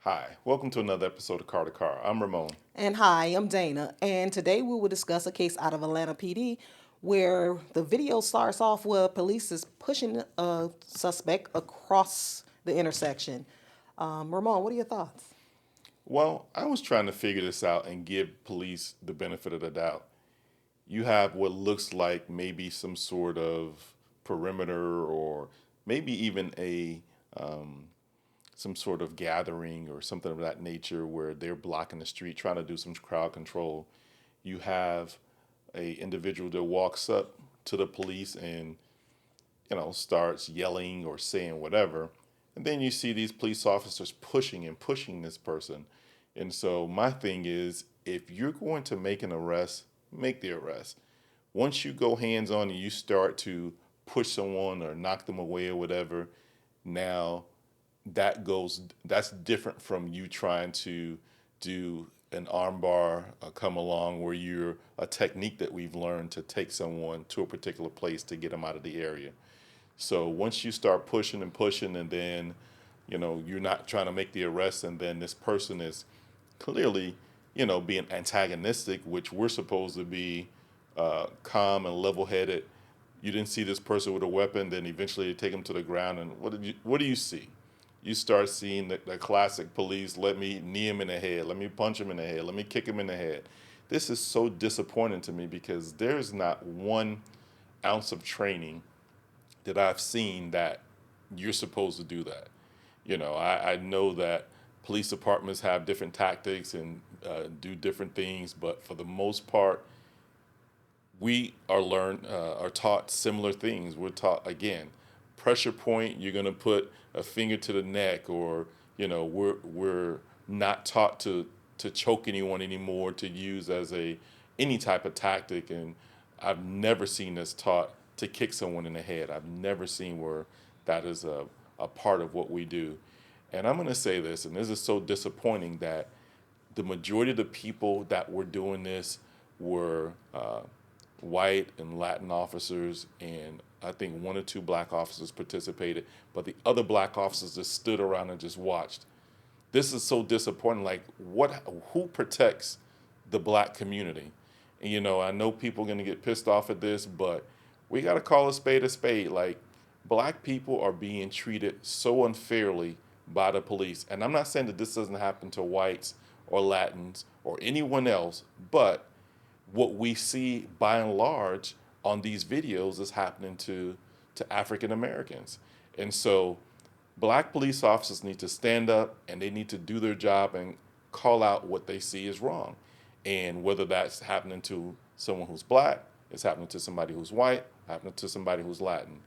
Hi, welcome to another episode of Car to Car. I'm Ramon. And hi, I'm Dana. And today we will discuss a case out of Atlanta PD where the video starts off with police is pushing a suspect across the intersection. Ramon, what are your thoughts? Well, I was trying to figure this out and give police the benefit of the doubt. You have what looks like maybe some sort of perimeter or maybe even a some sort of gathering or something of that nature where they're blocking the street trying to do some crowd control. You have a individual that walks up to the police and starts yelling or saying whatever. And then you see these police officers pushing and pushing this person. And so my thing is, if you're going to make an arrest, make the arrest. Once you go hands on and you start to push someone or knock them away or whatever, now that's different from you trying to do an armbar come along where you're a technique that we've learned to take someone to a particular place to get them out of the area. So once you start pushing and pushing, and then, you're not trying to make the arrest, and then this person is clearly, being antagonistic, which we're supposed to be calm and level-headed. You didn't see this person with a weapon, then eventually you take them to the ground, and what do you see? You start seeing the classic police. Let me knee him in the head. Let me punch him in the head. Let me kick him in the head. This is so disappointing to me because there's not one ounce of training that I've seen that you're supposed to do that. I know that police departments have different tactics and do different things, but for the most part, we are taught similar things. We're taught again, pressure point. You're gonna put a finger to the neck, or we're not taught to choke anyone anymore, to use as a any type of tactic. And I've never seen this taught to kick someone in the head. I've never seen where that is a part of what we do. And I'm going to say this, and this is so disappointing, that the majority of the people that were doing this were white and Latin officers, and I think one or two black officers participated, but the other black officers just stood around and just watched. This is so disappointing. Like, who protects the black community? And, I know people are going to get pissed off at this, but we got to call a spade a spade. Like, black people are being treated so unfairly by the police. And I'm not saying that this doesn't happen to whites or Latins or anyone else, but what we see by and large on these videos is happening to African Americans. And so black police officers need to stand up and they need to do their job and call out what they see is wrong. And whether that's happening to someone who's black, it's happening to somebody who's white, happening to somebody who's Latin.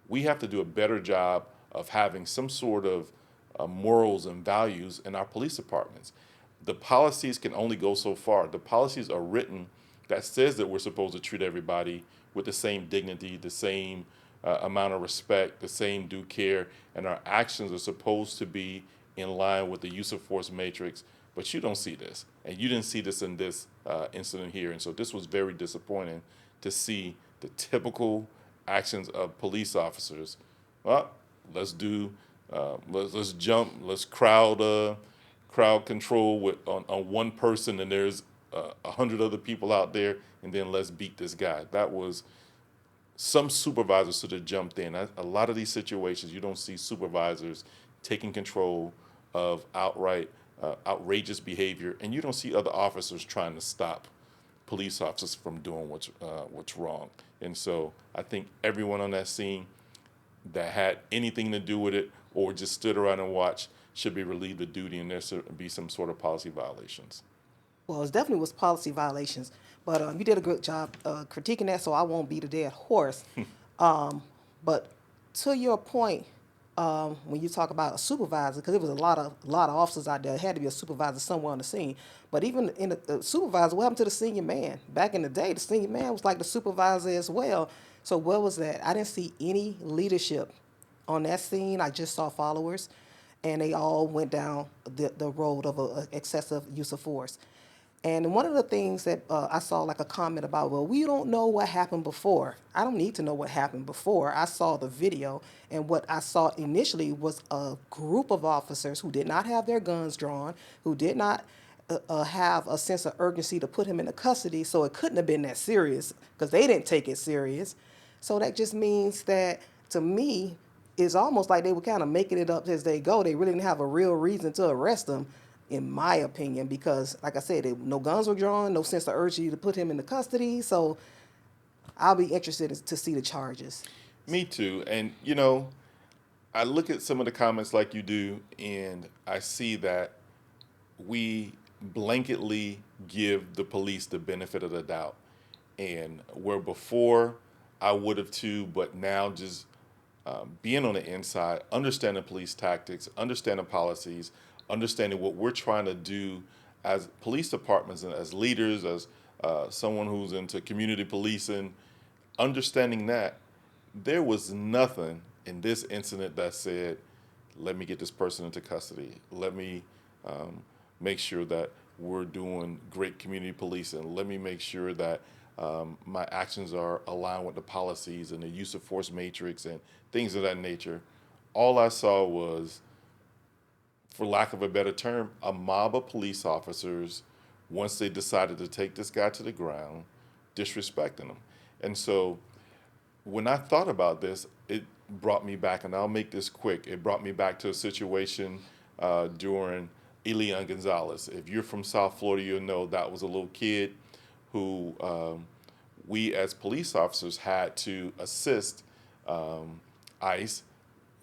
We have to do a better job of having some sort of morals and values in our police departments. The policies can only go so far. The policies are written that says that we're supposed to treat everybody with the same dignity, the same amount of respect, the same due care, and our actions are supposed to be in line with the use of force matrix. But you don't see this, and you didn't see this in this incident here. And so this was very disappointing to see the typical actions of police officers. Well, let's do, let's jump, let's crowd control on one person, and there's 100 other people out there, and then let's beat this guy. That was some supervisors should have jumped in. A lot of these situations, you don't see supervisors taking control of outright outrageous behavior, and you don't see other officers trying to stop police officers from doing what's wrong. And so I think everyone on that scene that had anything to do with it or just stood around and watched should be relieved of duty, and there should be some sort of policy violations. Well, it definitely was policy violations, but you did a good job critiquing that, so I won't beat a dead horse. But to your point, when you talk about a supervisor, because there was a lot of officers out there, there had to be a supervisor somewhere on the scene. But even in the supervisor, what happened to the senior man? Back in the day, the senior man was like the supervisor as well. So what was that? I didn't see any leadership on that scene. I just saw followers, and they all went down the road of excessive use of force. And one of the things that I saw like a comment about, well, we don't know what happened before. I don't need to know what happened before. I saw the video, and what I saw initially was a group of officers who did not have their guns drawn, who did not have a sense of urgency to put him into custody, so it couldn't have been that serious because they didn't take it serious. So that just means that, to me, it's almost like they were kind of making it up as they go. They really didn't have a real reason to arrest him, in my opinion, because, like I said, no guns were drawn, no sense of urgency to put him into custody. So I'll be interested to see the charges. Me too. And, I look at some of the comments like you do, and I see that we blanketly give the police the benefit of the doubt. And where before I would have too, but now just being on the inside, understanding police tactics, understanding policies, understanding what we're trying to do as police departments and as leaders, as someone who's into community policing, understanding that there was nothing in this incident that said, let me get this person into custody. Let me make sure that we're doing great community policing. Let me make sure that my actions are aligned with the policies and the use of force matrix and things of that nature. All I saw was, for lack of a better term, a mob of police officers, once they decided to take this guy to the ground, disrespecting him. And so when I thought about this, it brought me back, and I'll make this quick. It brought me back to a situation during Elian Gonzalez. If you're from South Florida, you'll know that was a little kid who we as police officers had to assist ICE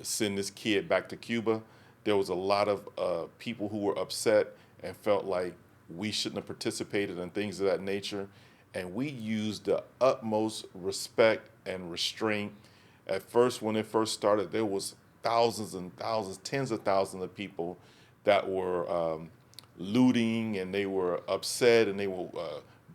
send this kid back to Cuba. There was a lot of people who were upset and felt like we shouldn't have participated in things of that nature. And we used the utmost respect and restraint. At first, when it first started, there was thousands and thousands, tens of thousands of people that were looting, and they were upset, and they were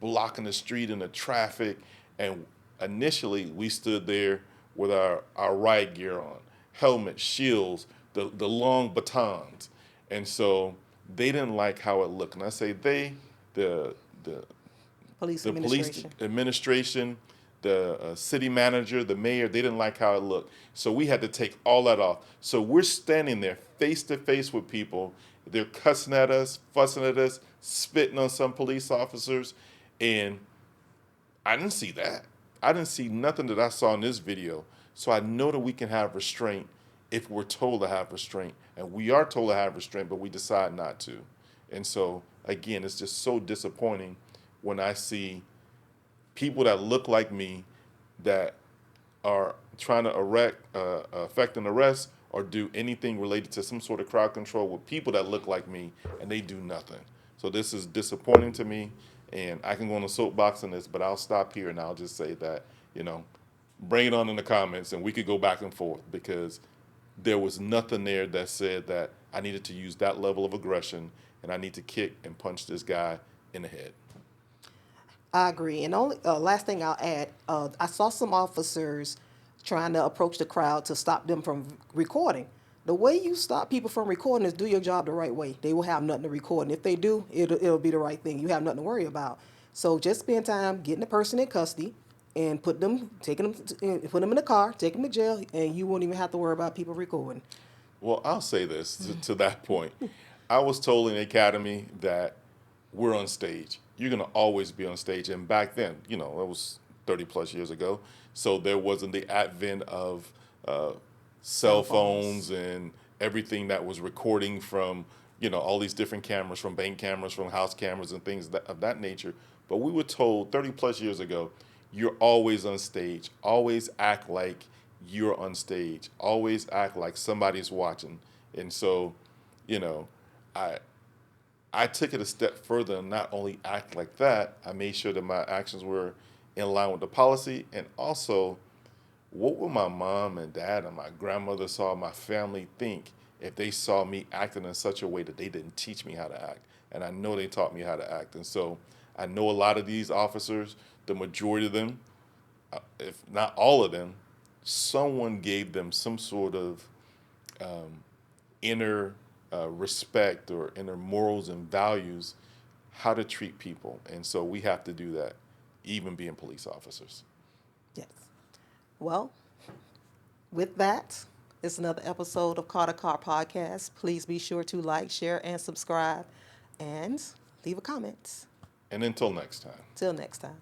blocking the street and the traffic. And initially, we stood there with our riot gear on, helmets, shields, the long batons. And so they didn't like how it looked. And I say they, the Police the police administration. administration, the city manager, the mayor, they didn't like how it looked. So we had to take all that off. So we're standing there face to face with people. They're cussing at us, fussing at us, spitting on some police officers. And I didn't see that. I didn't see nothing that I saw in this video. So I know that we can have restraint if we're told to have restraint. And we are told to have restraint, but we decide not to. And so, again, it's just so disappointing when I see people that look like me that are trying to effect an arrest or do anything related to some sort of crowd control with people that look like me, and they do nothing. So this is disappointing to me, and I can go on a soapbox on this, but I'll stop here and I'll just say that, bring it on in the comments, and we could go back and forth, because there was nothing there that said that I needed to use that level of aggression and I need to kick and punch this guy in the head. I agree. And only last thing I'll add, I saw some officers trying to approach the crowd to stop them from recording. The way you stop people from recording is do your job the right way. They will have nothing to record, and if they do, it'll be the right thing. You have nothing to worry about. So just spend time getting the person in custody and put them in the car, take them to jail, and you won't even have to worry about people recording. Well, I'll say this to that point. I was told in the academy that we're on stage. You're going to always be on stage. And back then, it was 30 plus years ago. So there wasn't the advent of cell Cell phones. phones and everything that was recording from, all these different cameras, from bank cameras, from house cameras, and things of that nature. But we were told 30 plus years ago, you're always on stage. Always act like you're on stage. Always act like somebody's watching. And so, you know, I I took it a step further and not only act like that, I made sure that my actions were in line with the policy, and also what would my mom and dad and my grandmother saw my family think if they saw me acting in such a way that they didn't teach me how to act. And I know they taught me how to act. And so I know a lot of these officers, the majority of them, if not all of them, someone gave them some sort of inner respect or inner morals and values, how to treat people. And so we have to do that, even being police officers. Yes. Well, with that, it's another episode of Car to Car Podcast. Please be sure to like, share, and subscribe, and leave a comment. And until next time. Till next time.